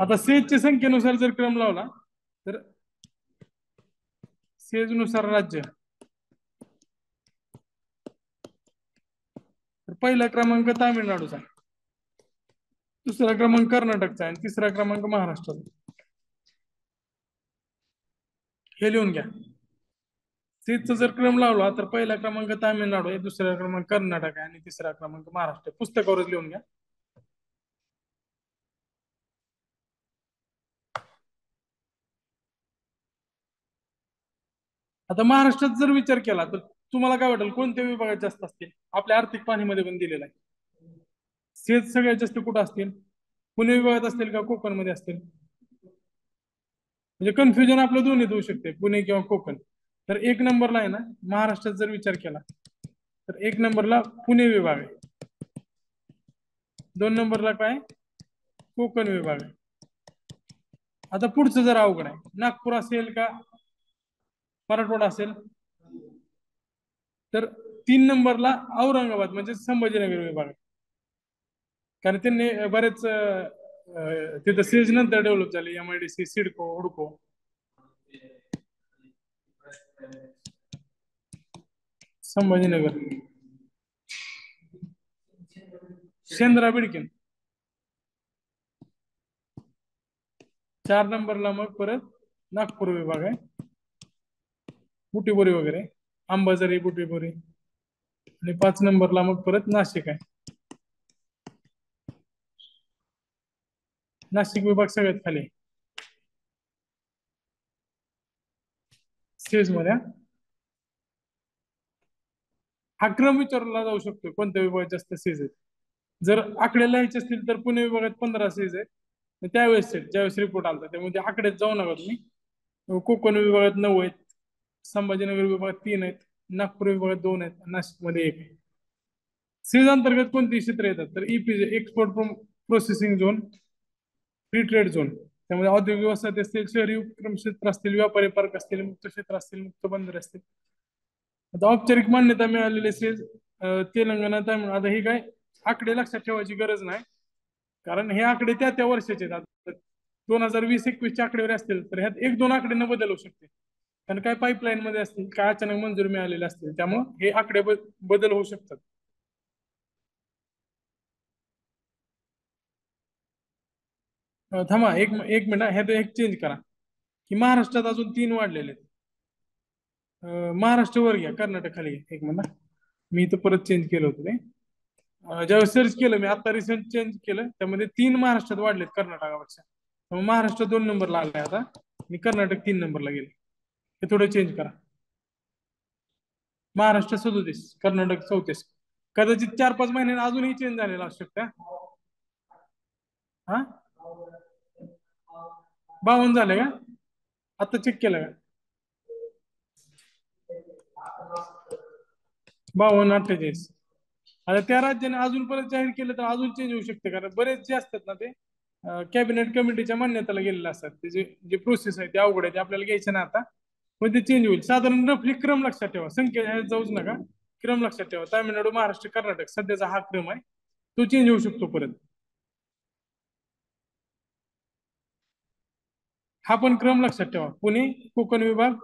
आता सेजच्या संख्येनुसार जर क्रम लावला तर सेज नुसार राज्य, तर पहिला क्रमांक तामिळनाडूचा आहे, दुसरा क्रमांक कर्नाटकचा आहे आणि तिसरा क्रमांक महाराष्ट्राचा. हे लिहून घ्या. सीटचा जर क्रम लावला तर पहिला क्रमांक तामिळनाडू आहे, दुसरा क्रमांक कर्नाटक आहे आणि तिसरा क्रमांक महाराष्ट्र. पुस्तकावरच लिहून घ्या. आता महाराष्ट्रात जर विचार केला तर तुम्हाला काय वाटेल, कोणत्या विभागात जास्त असतील? आपल्या आर्थिक पाहणीमध्ये पण दिलेला आहे. सेज सगळ्यात जास्त कुठं असतील, पुणे विभागात असतील का कोकण मध्ये असतील? म्हणजे कन्फ्युजन आपलं दोन्हीत होऊ शकते, पुणे किंवा कोकण. तर एक नंबरला आहे ना, महाराष्ट्रात जर विचार केला तर एक नंबरला पुणे विभाग आहे, 2 नंबरला काय, कोकण विभाग आहे. आता पुढचं जर अवघड आहे, नागपूर असेल का मराठवाडा असेल? तर 3 नंबरला औरंगाबाद म्हणजे संभाजीनगर विभाग आहे. कारण त्यांनी बरेच तिथं सीज नंतर डेव्हलप झाले, एमआयडीसी, सिडको, हुडको. संभाजीनगर, शेंद्रा बिडकीन. 4 नंबरला मग परत नागपूर विभाग आहे, बुटीबोरी वगैरे, अंबाझरी, बुटीबोरी. आणि 5 नंबरला मग परत नाशिक आहे. नाशिक विभाग सगळ्यात खाली स्टेज मध्ये. हा क्रम विचारला जाऊ शकतो, कोणत्या विभागात जास्त सीज आहेत. जर आकडे लिहायचे असतील तर पुणे विभागात 15 सीज आहेत त्यावेळेस, ज्यावेळेस रिपोर्ट आला त्यामुळे त्या आकड्यात जाऊ नका तुम्ही. कोकण विभागात 9 आहेत, संभाजीनगर विभागात 3 आहेत, नागपूर विभागात 2 आहेत, नाशिक मध्ये 1 आहे. सीज अंतर्गत कोणती क्षेत्र येतात तर EPZ, export processing zone, free trade zone. त्यामध्ये औद्योगिक वसाहती असतील, शहरी उपक्रम क्षेत्र असतील, व्यापारी पार्क असतील, मुक्त क्षेत्र असतील, मुक्त बंदर असतील. आता औपचारिक मान्यता मिळालेले सेज तेलंगणा, तामिळ. आता हे काय आकडे लक्षात ठेवायची गरज नाही, कारण हे आकडे त्या त्या वर्षाचे. 2020-21 आकडेवारी असतील तर ह्यात 1-2 आकडे न बदल होऊ शकते, कारण काय पाईपलाईन मध्ये असतील, काय अचानक मंजुरी मिळालेली असतील, त्यामुळे हे आकडे बदल होऊ शकतात. थांबा एक एक मिनिट, ह्यात एक चेंज करा की महाराष्ट्रात अजून 3 वाढलेले आहेत. महाराष्ट्र वर घ्या, कर्नाटक खाली घ्या. एक मिनिट, मी इथं परत चेंज केलं होतं ते. जेव्हा सर्च केलं मी आता रिसेंट चेंज केलं, त्यामध्ये 3 महाराष्ट्रात वाढलेत कर्नाटकापेक्षा. त्यामुळे महाराष्ट्र 2 नंबरला आलाय आता आणि कर्नाटक 3 नंबरला गेले. हे थोडं चेंज करा. महाराष्ट्र 37, कर्नाटक 34. कदाचित 4-5 महिन्यांनी अजूनही चेंज झालेला असू शकता. हा 52 झाले का? आता चेक केलं का? 52, 48. आता त्या राज्याने अजून परत जाहीर केलं तर अजून चेंज होऊ शकते, कारण बरेच जे असतात ना ते कॅबिनेट कमिटीच्या मान्यतेला गेलेले असतात. ते जे प्रोसेस आहे ते अवघड आहे, ते आपल्याला घ्यायचं ना आता. पण ते चेंज होईल साधारण. रफली क्रम लक्षात ठेवा, संख्या ह्यात जाऊच नका. क्रम लक्षात ठेवा. तामिळनाडू, महाराष्ट्र, कर्नाटक सध्याचा हा क्रम आहे, तो चेंज होऊ शकतो परत. हा पण क्रम लक्षात ठेवा. पुणे, कोकण विभाग,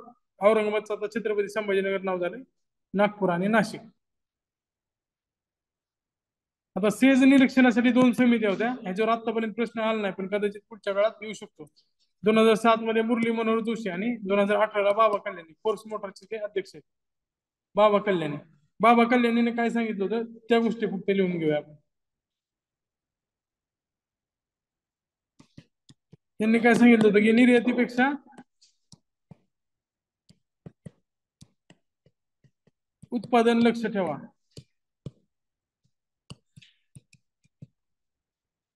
औरंगाबादचं आता छत्रपती संभाजीनगर नाव झालं, नागपूर आणि नाशिक. आता सेज निरीक्षणासाठी 2 समित्या होत्या, ह्याच्यावर आतापर्यंत प्रश्न आला नाही, पण कदाचित पुढच्या काळात येऊ शकतो. 2007 मध्ये मुरली मनोहर जोशी आणि 2018ला बाबा कल्याणी फोर्स मोटरचे ते अध्यक्ष आहेत. बाबा कल्याणी. बाबा कल्याणीने काय सांगितलं होतं त्या गोष्टी फक्त लिहून घेऊया आपण. त्यांनी काय सांगितलं होतं की निर्यातीपेक्षा उत्पादन लक्ष ठेवा.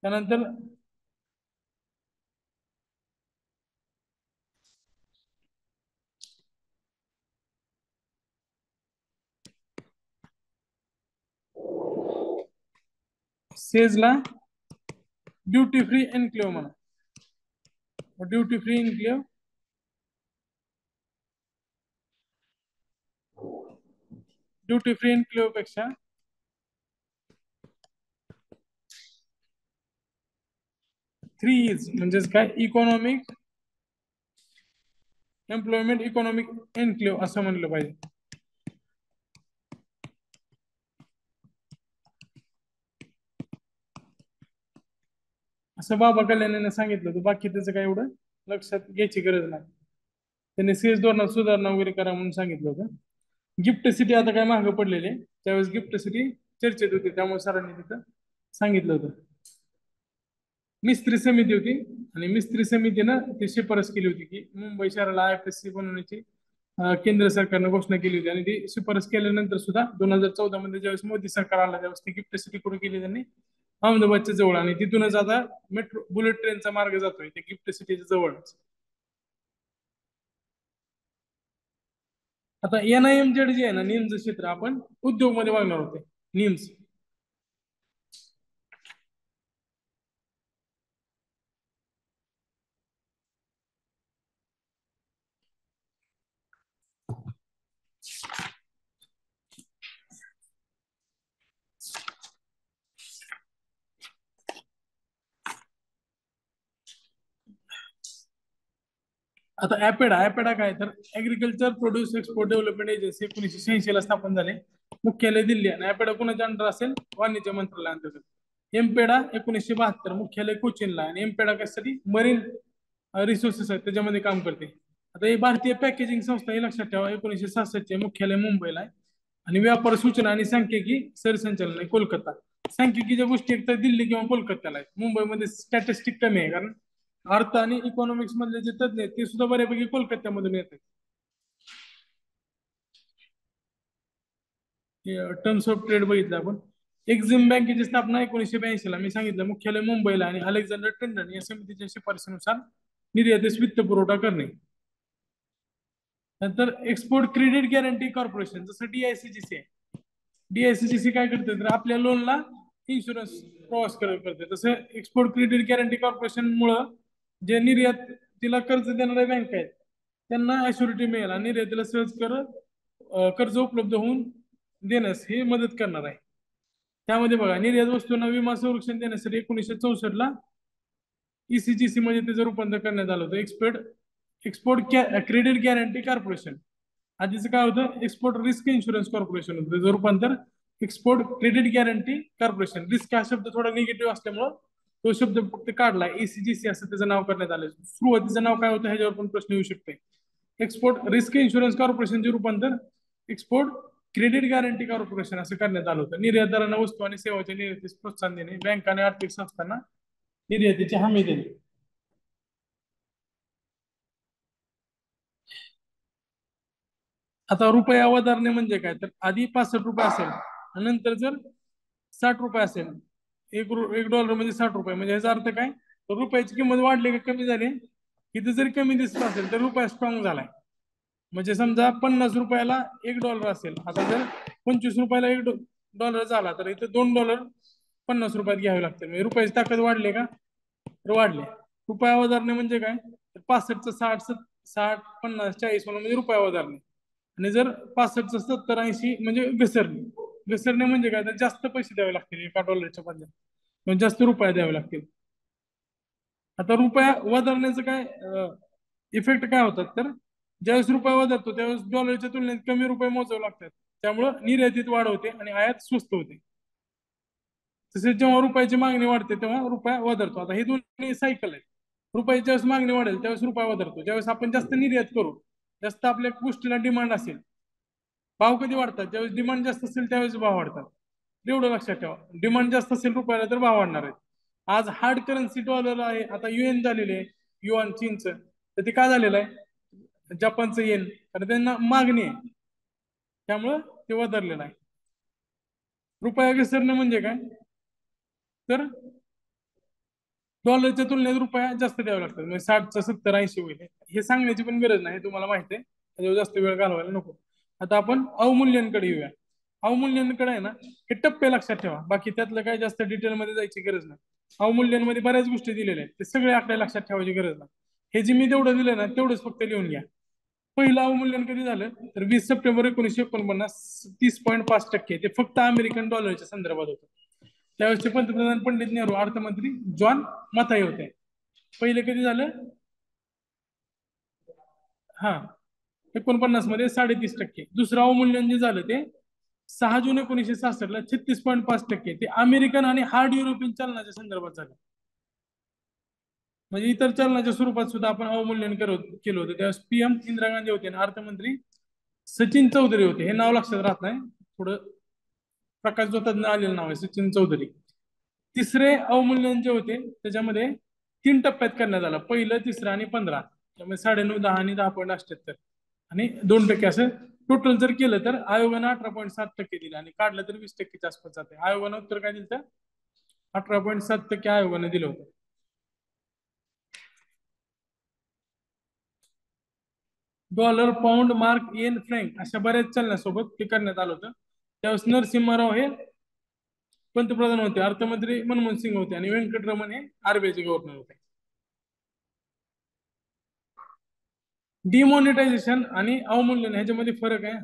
त्यानंतर सेजला ड्युटी फ्री एन्क्लेव्ह म्हणा. Duty free enclave, duty free enclave पेक्षा 3 म्हणजेच काय, इकॉनॉमिक एम्प्लॉयमेंट इकॉनॉमिक एन्क्लेव्ह असं म्हणलं पाहिजे. असं बाबा कल्याणीने सांगितलं होतं. बाकी त्याचं काय एवढं लक्षात घ्यायची गरज नाही. त्यांनी सीएस धोरणात सुधारणा वगैरे करा म्हणून सांगितलं होतं. गिफ्ट सिटी आता काय मागं पडलेले, त्यावेळेस गिफ्ट सिटी चर्चेत होती, त्यामुळे सरांनी तिथं सांगितलं होतं. मिस्त्री समिती होती, आणि मिस्त्री समितीनं ती शिफारस केली होती की मुंबई शहराला IFSC बनवण्याची केंद्र सरकारनं घोषणा केली होती. आणि ती शिफारस केल्यानंतर सुद्धा 2014 मध्ये ज्यावेळेस मोदी सरकार आला त्यावेळेस ती गिफ्ट सिटी कुठे केली त्यांनी, अहमदाबादच्या जवळ. आणि तिथूनच आता मेट्रो बुलेट ट्रेनचा मार्ग जातोय ते गिफ्ट सिटीच्या जवळच. आता NIMZ जे आहे ना, निम्स क्षेत्र, आपण उद्योग मध्ये बघणार होते. निम्स आता ऍपेडा काय तर agriculture produce export development agency 1986 ला स्थापन झाले. मुख्यालय दिल्ली. आणि ऍपेडा कोणाच्या अंडर असेल? वाणिज्य मंत्रालयाअंतर्गत. एमपेडा 1972 मुख्यालय कोचीनला. आणि एमपेडा कशासाठी? मरीन रिसोर्सेस आहेत त्याच्यामध्ये काम करते. आता ही भारतीय पॅकेजिंग संस्था, हे लक्षात ठेवा, 1966 चे मुख्यालय मुंबईला आहे. आणि व्यापार सूचना आणि सांख्यिकी सरसंचालन आहे कोलकाता. सांख्यिकीच्या गोष्टी एकतर दिल्ली किंवा कोलकात्याला आहेत. मुंबईमध्ये स्टॅटिस्टिक कमी आहे, कारण अर्थ आणि इकॉनॉमिक्स मधले जे तज्ञ आहेत ते सुद्धा बऱ्यापैकी कोलकात्यामधून येतात. टर्म्स ऑफ ट्रेड बघितलं आपण. एक्झिम बँकेची स्थापना 1982 ला, मी सांगितलं, मुख्यालय मुंबईला. आणि अलेक्झांडर टंडन या समितीच्या शिफारसीनुसार निर्यातीस वित्त पुरवठा करणे. नंतर एक्सपोर्ट क्रेडिट गॅरंटी कॉर्पोरेशन, जसं DICGC आहे. DICGC काय करते तर आपल्या लोनला इन्शुरन्स प्रवास करते. तसं एक्सपोर्ट क्रेडिट गॅरंटी कॉर्पोरेशन मुळे जे निर्यातीला कर्ज देणाऱ्या बँक आहेत त्यांना ऍश्युरिटी मिळेल, आणि निर्यातीला सहज कर्ज उपलब्ध होऊन देण्यास हे मदत करणार आहे. त्यामध्ये बघा, निर्यात वस्तूंना विमा संरक्षण देण्यासाठी 1964 ला ECGC मध्ये त्याचं रूपांतर करण्यात आलं होतं. Export credit guarantee corporation. आधीचं काय होतं? एक्सपोर्ट रिस्क इन्शुरन्स कॉर्पोरेशन होतं. त्याचं रूपांतर export credit guarantee corporation. Risk हा शब्द थोडा निगेटिव्ह असल्यामुळं तो शब्द फक्त काढला. ECGC असं त्याचं नाव करण्यात आलं. सुरुवातीचं नाव काय होतं ह्याच्यावर पण प्रश्न येऊ शकते. एक्सपोर्ट रिस्क इन्शुरन्स कॉर्पोरेशनचे रूपांतर एक्सपोर्ट क्रेडिट गॅरंटी कॉर्पोरेशन असं करण्यात आलं होतं. निर्यातदारांना वस्तू आणि सेवांच्या निर्यातीस प्रोत्साहन देणे, बँक आणि आर्थिक संस्थांना निर्यातीची हमी देणे. आता रुपये अवधारणे म्हणजे काय तर आधी 65 रुपये असेल, नंतर जर 60 रुपये असेल, एक $1 म्हणजे 60 रुपये, म्हणजे याचा अर्थ काय? तर रुपयाची किंमत वाढली का कमी झाली? इथं जरी कमी दिसत असेल तर रुपया स्ट्रॉंग झालाय. म्हणजे समजा 50 रुपयाला $1 असेल, आता जर 25 रुपयाला $1 झाला तर इथं $2 50 रुपयात घ्यावे लागतील. म्हणजे रुपयाची ताकद वाढली का? तर वाढले. रुपया वधारणे म्हणजे काय? 65चं 60 50 40 म्हणून म्हणजे रुपया वधारणे. आणि जर 65चं 70 80 म्हणजे घसरणे. घसरणे म्हणजे काय? तर जास्त पैसे द्यावे लागतील एका डॉलरच्या बदल्यात, म्हणजे जास्त रुपया द्यावे लागतील. आता रुपया वधारण्याचं काय इफेक्ट काय होतात, तर ज्यावेळेस रुपया वधारतो त्यावेळेस डॉलरच्या तुलनेत कमी रुपये मोजावे लागतात. त्यामुळं निर्यातीत वाढ होते आणि आयात स्वस्त होते. तसेच जेव्हा रुपयाची मागणी वाढते तेव्हा रुपया वधारतो. आता हे दोन्ही सायकल आहे. रुपयाची ज्यावेळेस मागणी वाढेल त्यावेळेस रुपया वधारतो. ज्यावेळेस आपण जास्त निर्यात करू, जास्त आपल्या गोष्टीला डिमांड असेल, भाव कधी वाढतात? ज्यावेळेस डिमांड जास्त असेल त्यावेळेस भाव वाढतात. एवढं लक्षात ठेवा. डिमांड जास्त असेल रुपयाला तर भाव वाढणार आहेत. आज हार्ड करन्सी डॉलर आहे, आता युएन झालेले आहे, युआन चीनचं. तर ते काय झालेलं आहे? जपानचं येन, तर त्यांना मागणी आहे त्यामुळं ते वधारलेलं आहे. रुपया घसरणं म्हणजे काय? तर डॉलरच्या तुलनेत रुपया जास्त द्यावा लागतात. म्हणजे 60चं 70 80 होईल. हे सांगण्याची पण गरज नाही, तुम्हाला माहिती आहे. त्याच्यावर जास्त वेळ घालवायला नको. आता आपण अवमूल्यनकडे येऊया. अवमूल्यनकडे आहे ना, हे टप्पे लक्षात ठेवा. बाकी त्यातलं काय जास्त डिटेलमध्ये जायची गरज नाही. अवमूल्यनमध्ये बऱ्याच गोष्टी दिलेल्या आहेत, ते सगळे आकडे लक्षात ठेवायची गरज नाही. हे जे मी तेवढं दिलं ना तेवढंच फक्त लिहून घ्या. पहिलं अवमूल्यन कधी झालं? तर 20 सप्टेंबर 1949 30.5%. ते फक्त अमेरिकन डॉलरच्या संदर्भात होतं. त्यावेळेसचे पंतप्रधान पंडित नेहरू, अर्थमंत्री जॉन मथाई होते. पहिले कधी झालं? हा, 49 मध्ये 33%. दुसरं अवमूल्यन जे झालं ते 6 जून 1966 36.5%. ते अमेरिकन आणि हार्ड युरोपियन चलनाच्या संदर्भात झालं. म्हणजे इतर चलनाच्या स्वरूपात सुद्धा आपण अवमूल्यन केलं होतं. त्यावेळेस पीएम इंदिरा गांधी होते आणि अर्थमंत्री सचिन चौधरी होते. हे नाव लक्षात राहत नाही, थोडं प्रकाश जोतांना आलेलं नाव आहे सचिन चौधरी. तिसरे अवमूल्यन जे होते त्याच्यामध्ये 3 टप्प्यात करण्यात आलं. पहिलं, तिसरं आणि 15. त्यामुळे 9.5 10 आणि 10.78 आणि 2% असं टोटल जर केलं तर आयोगानं 18.7% दिलं आणि काढलं तर 20%च्या आसपास जाते. आयोगानं उत्तर काय दिलं? 18.7% आयोगानं दिलं होतं. डॉलर, पाऊंड, मार्क, येन, फ्रँक अशा बऱ्याच चलनासोबत ते करण्यात आलं होतं. त्यावेळेस नरसिंहराव हे पंतप्रधान होते, अर्थमंत्री मनमोहन सिंग होते आणि व्यंकटरमण हे आरबीआयचे गव्हर्नर होते. डिमॉनिटायझेशन आणि अवमूल्यन ह्याच्यामध्ये फरक आहे.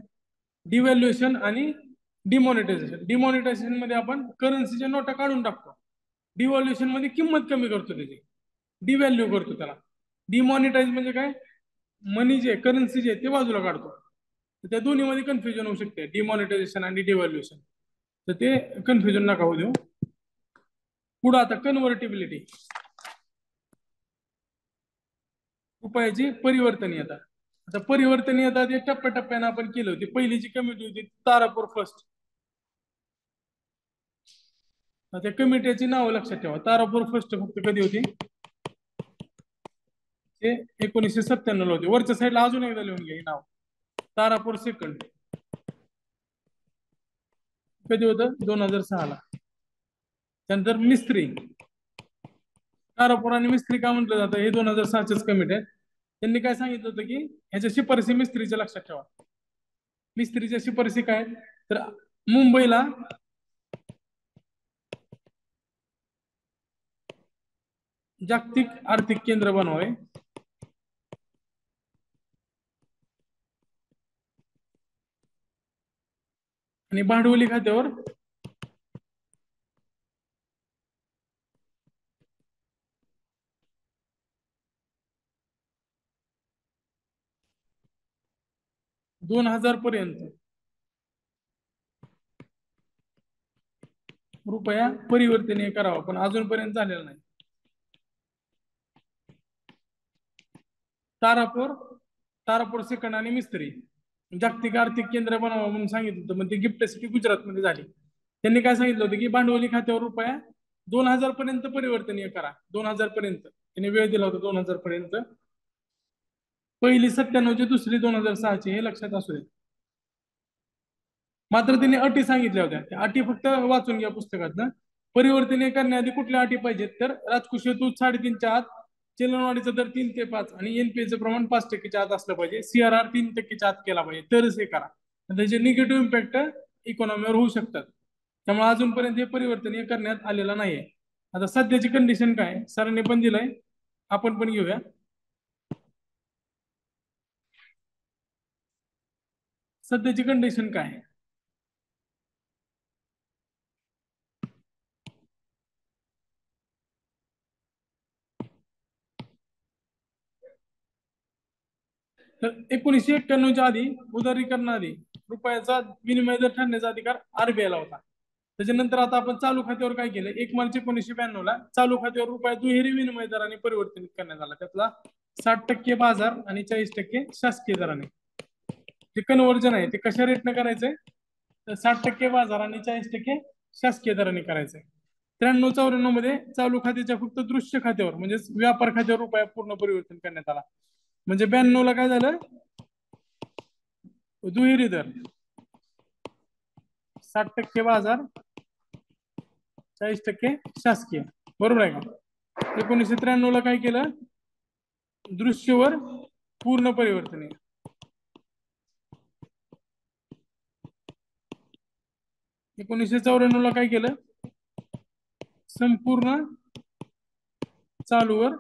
डिव्हॅल्युएशन आणि डिमॉनिटायझेशन. डिमॉनिटायझेशन मध्ये आपण करन्सीच्या नोटा काढून टाकतो. डिव्हॅल्युएशन मध्ये किंमत कमी करतो, त्याची डिव्हॅल्यू करतो त्याला. डिमॉनिटाईज म्हणजे काय? मनी जे करन्सी जे ते बाजूला काढतो. त्या दोन्ही मध्ये कन्फ्युजन होऊ शकते, डिमॉनिटायझेशन आणि डिव्हॅल्युएशन. तर ते कन्फ्युजन नका होऊ देऊ. पुढे आता कन्व्हर्टिबिलिटी, रुपयाची परिवर्तनीयता. आता परिवर्तनीयता ते टप्प्याटप्प्याने आपण केलं होती. पहिली जी कमिटी होती तारापूर फर्स्ट. त्या कमिटीची नाव लक्षात ठेवा. तारापूर फर्स्ट फक्त कधी होती? ते 1997 ला होते. वरच्या साईडला अजून एकदा लिहून घ्या हे नाव. तारापूर सेकंड कधी होतं? 2006 ला. त्यानंतर मिस्त्री. तारापूर आणि मिस्त्री का म्हटलं जातं? हे 2006चेच कमिटी आहे. त्यांनी काय सांगितलं होतं की ह्याच्या शिफारसी मिस्त्रीच्या लक्षात ठेवा. मिस्त्रीच्या शिफारसी काय? तर मुंबईला जागतिक आर्थिक केंद्र बनवावे आणि भांडवली खात्यावर 2000 पर्यंत रुपया परिवर्तनीय करावा, पण अजूनपर्यंत झालेला नाही. तारापूर, तारापूर सेकंड आणि मिस्त्री जागतिक आर्थिक केंद्र बनवा म्हणून सांगितलं होतं. मग ते गिफ्ट सिटी गुजरातमध्ये झाली. त्यांनी काय सांगितलं होतं की भांडवली खात्यावर रुपया 2000 पर्यंत परिवर्तनीय करा. 2000 पर्यंत त्यांनी वेळ दिला होता, 2000 पर्यंत. पहिली 97ची, दुसरी 2006ची, हे लक्षात असू दे. मात्र त्यांनी अटी सांगितल्या होत्या. त्या अटी फक्त वाचून घ्या पुस्तकात. परिवर्तनीय करण्याआधी कुठल्या अटी पाहिजेत? तर राजकोषीय तूट 3.5च्या आत, चलनवाढीचा दर 3 ते 5 आणि एनपीएचं प्रमाण 5% आत असलं पाहिजे. सीआरआर 3% आत केला पाहिजे तरच हे करा. त्याचे निगेटिव्ह इम्पॅक्ट इकॉनॉमीवर होऊ शकतात. त्यामुळे अजूनपर्यंत हे परिवर्तन हे करण्यात आलेलं नाहीये. आता सध्याची कंडिशन काय सरांनी पण दिलंय, आपण पण घेऊया. सध्याची कंडिशन काय? तर 1991च्या आधी उदारीकरणाआधी रुपयाचा विनिमय दर ठरण्याचा अधिकार आरबीआयला होता. त्याच्यानंतर आता आपण चालू खात्यावर काय केलं, 1 मार्च 1992 ला चालू खात्यावर रुपया दुहेरी विनिमय दराने परिवर्तन करण्यात आला. त्यातला 60% बाजार आणि 40% शासकीय दराने. जे कन्व्हर्जन आहे ते कशा रेटने करायचंय, तर 60% बाजार आणि 40% शासकीय दराने करायचंय. 93-94 मध्ये चालू खात्याच्या फक्त दृश्य खात्यावर म्हणजे व्यापार खात्यावर रुपया पूर्ण परिवर्तन करण्यात आला. म्हणजे 92 ला काय झालं, दुहेरी दर 60% बाजार 40% शासकीय, बरोबर आहे का? 1993 ला काय केलं, दृश्यवर पूर्ण परिवर्तन आहे. 1994 ला काय केलं, संपूर्ण चालूवर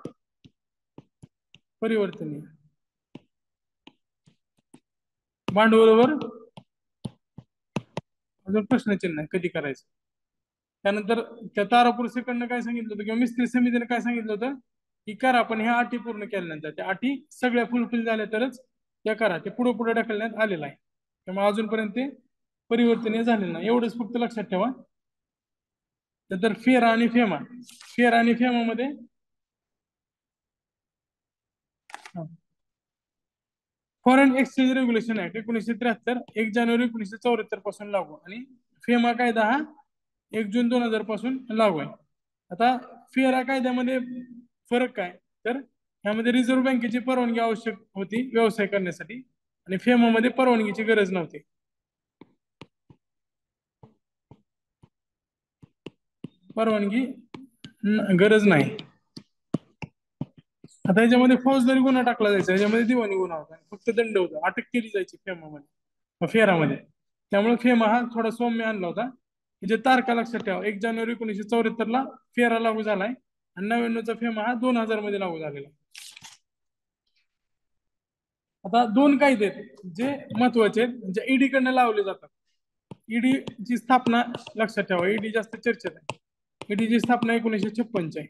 परिवर्तन आहे. भांडवलावर अजून प्रश्नचिन्ह आहे कधी करायचं. त्यानंतर त्या तारापूर सेकंडनं काय सांगितलं होतं किंवा मिस्त्री समितीने काय सांगितलं होतं की करा, पण ह्या अटी पूर्ण केल्यानंतर त्या अटी सगळ्या फुलफिल झाल्या तरच त्या करा. ते पुढे पुढे ढकलण्यात आलेलं आहे. त्यामुळे अजूनपर्यंत ते परिवर्तन झालेलं नाही, एवढंच फक्त लक्षात ठेवा. तर फेरा आणि फेमा, फेरा आणि फेमा मध्ये फॉरेन एक्सचेंज रेग्युलेशन ऍक्ट 1973 1 जानेवारी 1974 पासून लागू आणि फेमा कायदा हा 1 जून 2000 पासून लागू आहे. आता फेरा कायद्यामध्ये फरक काय, तर यामध्ये रिझर्व्ह बँकेची परवानगी आवश्यक होती व्यवसाय करण्यासाठी आणि फेमा मध्ये परवानगीची गरज नव्हती. परवानगी गरज नाही. आता याच्यामध्ये फौजदारी गुन्हा टाकला जायचा, याच्यामध्ये दिवाणी गुन्हा होता, फक्त दंड होता, अटक केली जायची फेमामध्ये फेरामध्ये. त्यामुळे फेमा हा थोडा सौम्य आणला होता. जे तारखा लक्षात ठेवा, 1 जानेवारी 1974 ला फेरा लागू झालाय आणि 99चा फेमा हा 2000 मध्ये लागू झालेला. आता दोन कायदे जे महत्वाचे आहेत, जे ईडी कडनं लावले जातात. ईडी ची स्थापना लक्षात ठेवा, ईडी जास्त चर्चेत आहे. ईडी ची स्थापना 1956 आहे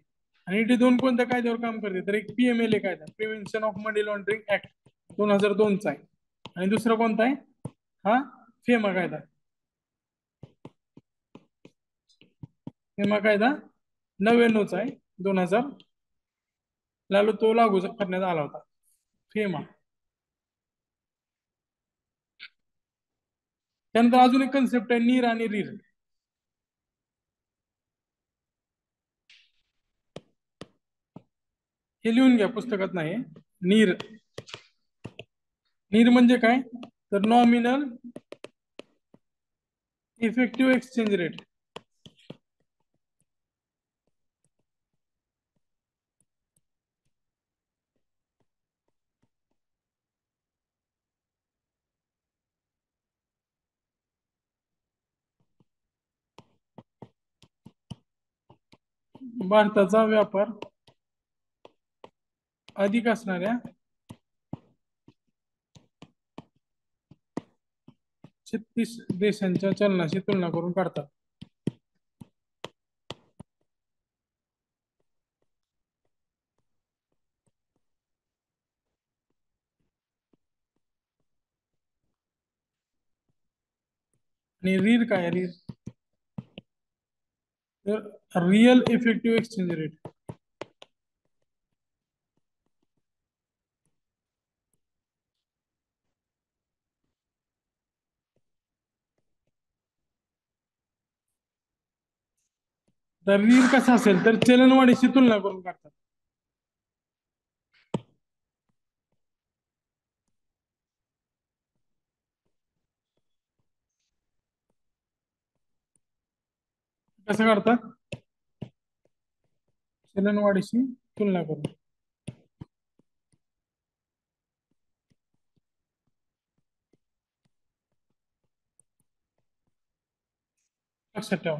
आणि ईडी दोन कोणत्या कायद्यावर काम करते, तर एक पीएमएलए कायदा, prevention of money laundering act 2002 चा आहे आणि दुसरा कोणता आहे, हा फेमा कायदा. फेमा कायदा 99 चा आहे, 2000 ला तो लागू करण्यात आला होता फेमा. त्यानंतर अजून एक कन्सेप्ट आहे नीर आणि रीर. हे लिहून घ्या, पुस्तकात नाही. नीर, नीर म्हणजे काय, तर नॉमिनल इफेक्टिव्ह एक्सचेंज रेट. भारताचा व्यापार अधिक असणाऱ्या 36 देशांच्या चलनाशी तुलना करून काढतात. आणि रीर काय, रीर तर रिअल इफेक्टिव्ह एक्सचेंज रेट. तर रीर कसा असेल, तर चलनवाढीशी तुलना करून काढतात. कसं काढतात, चलनवाढीशी तुलना करून. लक्षात ठेवा.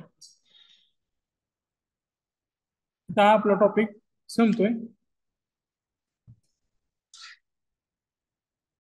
आता हा आपला टॉपिक संपतोय.